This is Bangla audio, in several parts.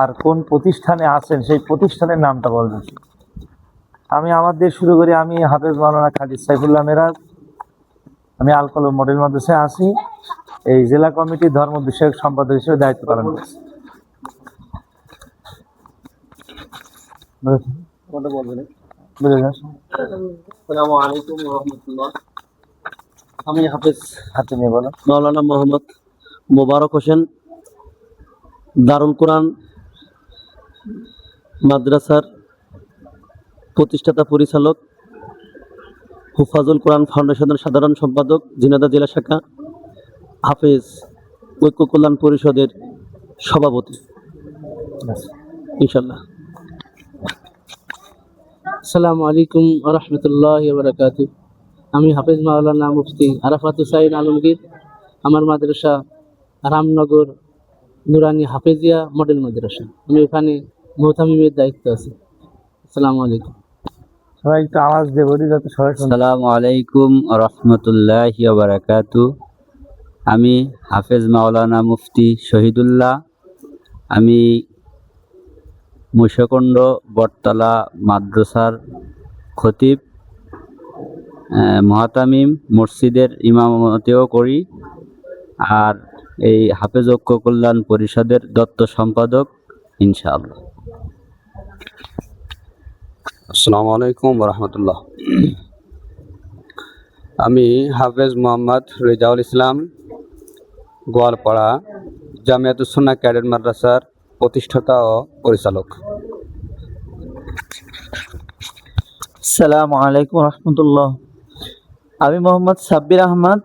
আর কোন প্রতিষ্ঠানে আছেন সেই প্রতিষ্ঠানের নামটা বলবেন। আমি আমার দিয়ে শুরু করি। আমি হাফেজ মাওলানা কাজী সাইফুল্লাহ মেরাজ, আমি আল কলম মডেল মাদ্রাসায় আছি, এই জেলা কমিটির ধর্ম বিষয়ক সম্পাদক হিসেবে দায়িত্ব পালন করছি। আমি হাফেজ হাতে নিয়ে বলো। মাওলানা মোহাম্মদ মোবারক হোসেন, দারুল কোরআন মাদ্রাসার প্রতিষ্ঠাতা পরিচালক, হুফাজুল কোরআন ফাউন্ডেশনের সাধারণ সম্পাদক, ঝিনাইদহ জেলা শাখা, হাফেজ ঐক্য কল্যাণ পরিষদের সভাপতি ইনশাল্লাহ। আসসালামু আলাইকুম ওয়া রাহমাতুল্লাহি ওয়া বারাকাতুহু। আমি হাফেজ মাওলানা মুফতি আরাফাত হুসাইন আলমগীর, আমার মাদ্রাসা রামনগর নুরানি হাফেজিয়া মডেল মাদ্রাসা, আমি এখানে মুহতামিমের দায়িত্ব আছি। আসসালামু আলাইকুম। সবাই একটু আওয়াজ দিয়ে বলি যাতে সবাই শুনতে। আসসালামু আলাইকুম ওয়া রাহমাতুল্লাহি ওয়া বারাকাতুহু। আমি হাফেজ মাওলানা মুফতি শহীদুল্লাহ, আমি মুশাকুণ্ড বটতলা মাদ্রাসার খতিব, মুহতামিম মসজিদের ইমামতিও করি, আর এই হাফেজ ঐক্য কল্যাণ পরিষদের দত্ত সম্পাদক ইনশাআল্লাহ। আসসালামু আলাইকুম ওয়া রাহমাতুল্লাহ। আমি হাফেজ মোহাম্মদ রেজাউল ইসলাম, গোয়ালপাড়া জামিয়াতুস সুন্নাহ ক্যাডেট মাদ্রাসার প্রতিষ্ঠাতা ও পরিচালক। আসসালামু আলাইকুম রহমতুল্লাহ। আমি মোহাম্মদ সাব্বির আহমদ,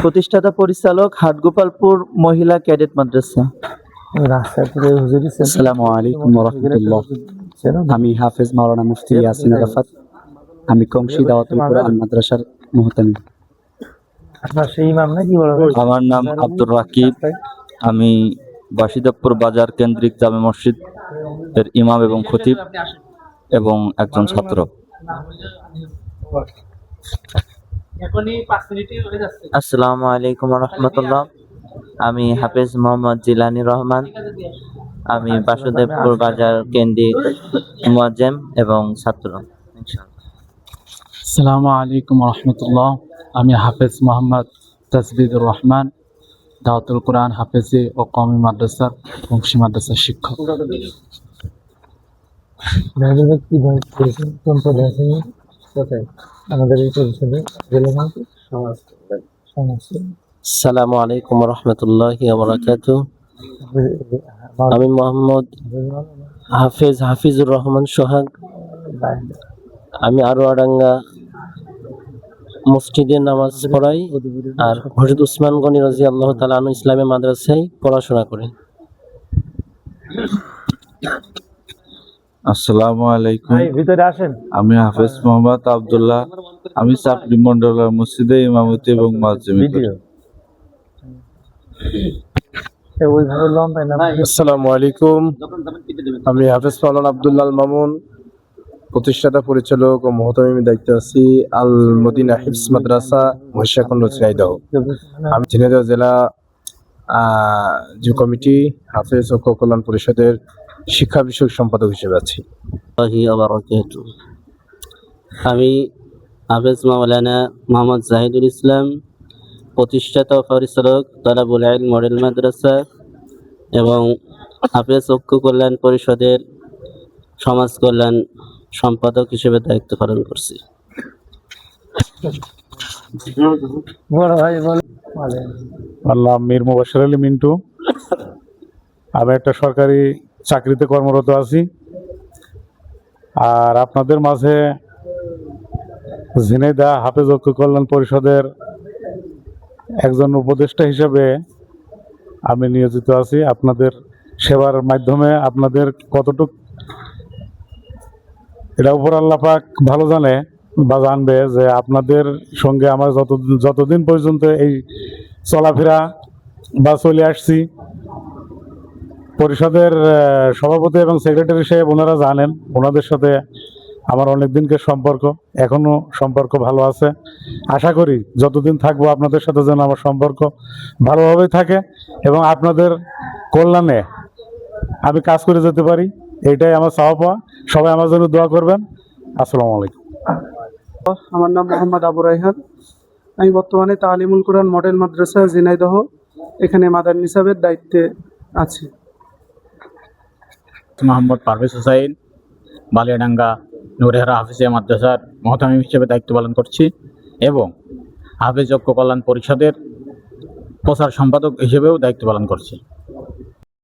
প্রতিষ্ঠাতা পরিচালক, হাটগোপালপুর মহিলা ক্যাডেট মাদ্রাসা। আসসালামু আলাইকুম ওয়া রাহমাতুল্লাহ। আমি হাফেজ মাওলানা মুফতি ইয়াসিন আরাফাত, আমি কংশী দাওয়াতুল কোরআন মাদ্রাসার মুহতামিম। আপনার সেই ইমাম নাকি বলো? আমার নাম আব্দুর রাকিব, আমি বাসিদাপুর বাজার কেন্দ্রিক জামে মসজিদ এর ইমাম এবং খতিব এবং একজন ছাত্র। আসসালামু আলাইকুম রহমতুল্লাহ। আমি হাফেজ মোহাম্মদ জিলানি রহমান, আমি বাসুদেবপুর বাজার কেন্দ্রিক মুয়াজ্জেম এবং ছাত্র। আসসালামু আলাইকুম রহমতুল্লাহ। আমি হাফেজ মোহাম্মদ তাসবিদুর রহমান, দাওয়াতুল কোরআন হাফেজি ও কওমি মাদ্রাসার বংশী মাদ্রাসার শিক্ষক। কি করেছেন, কোন পদে আছেন? কোথায়? আমাদের এই পরিষদে জেলা কমিটি সমাজ। আসসালামু আলাইকুম ওয়া রাহমাতুল্লাহি ওয়া বারাকাতুহু। আমি মোহাম্মদ হাফিজুর রহমান সোহাগ, আমি আরোয়াডাঙ্গা মসজিদে নামাজ পড়াই আর হযরত উসমান গনি রাদিয়াল্লাহু তাআলা আনহু ইসলামী মাদ্রাসায় পড়াশোনা করি। আসসালামু আলাইকুম। ভিতরে আসেন। আমি হাফেজ মোহাম্মদ আব্দুল্লাহ, আমি চাপড়ি মন্ডল মসজিদে ইমামতি এবং মুয়াজ্জিমি করি। আসসালামু আলাইকুম। আমি হাফেজ মাওলানা আব্দুল্লাহ আল মামুন, প্রতিষ্ঠাতা পরিচালক ও মুহতামিমের দায়িত্ব আছি আল মদিনা হিফজ মাদ্রাসা মহিষাকুণ্ড ঝিনাইদহ। আমি ঝিনাইদহ জেলা যুব কমিটি হাফেজ ঐক্য কল্যাণ পরিষদের শিক্ষা বিষয়ক সম্পাদক হিসেবে আছি। আমি হাফেজ মাওলানা মোহাম্মদ জাহিদুল ইসলাম, প্রতিষ্ঠাতা ও পরিচালক তালাবুল ইলম মডেল মাদ্রাসা এবং হাফেজ ঐক্য কল্যাণ পরিষদের সমাজ কল্যাণ সম্পাদক হিসেবে দায়িত্ব পালন করছি। আল্লাহ মীর মুবাশশির আলী মিন্টু, আমি একটা সরকারি চাকরিতে কর্মরত আছি, আর আপনাদের মাঝে ঝিনাইদহ হাফেজ ঐক্য কল্যাণ পরিষদের একজন উপদেষ্টা হিসেবে আমি নিয়োজিত আছি। আপনাদের সেবার মাধ্যমে আপনাদের কতটুক এটা উপর আল্লাহ পাক ভালো জানে বা জানবে যে আপনাদের সঙ্গে আমার যতদিন পর্যন্ত এই চলাফেরা বা চলে আসছি, পরিষদের সভাপতি এবং সেক্রেটারি সাহেব ওনারা জানেন, ওনাদের সাথে আমার অনেক দিনকার সম্পর্ক, এখনো সম্পর্ক ভালো আছে। আশা করি যতদিন থাকবো আপনাদের সাথে যেন আমার সম্পর্ক ভালোভাবে থাকে এবং আপনাদের কল্যাণে আমি কাজ করে যেতে পারি, এইটাই আমার চাওয়া পাওয়া। সবাই আমার জন্য দোয়া করবেন। আসসালামু আলাইকুম। আমার নাম মোহাম্মদ আবু রাইহান। আমি বর্তমানে তালিমুল কোরআন মডেল মাদ্রাসা ঝিনাইদহ এখানে মাদার নিসাবের দায়িত্বে আছি। মোহাম্মদ পারভেজ হোসাইন, বালিয়াডাঙ্গা নুরেহারা হাফিজিয়া মাদ্রাসার মহতামিম হিসেবে দায়িত্ব পালন করছি এবং হাফেজ ঐক্য কল্যাণ পরিষদের প্রচার সম্পাদক হিসেবেও দায়িত্ব পালন করছি।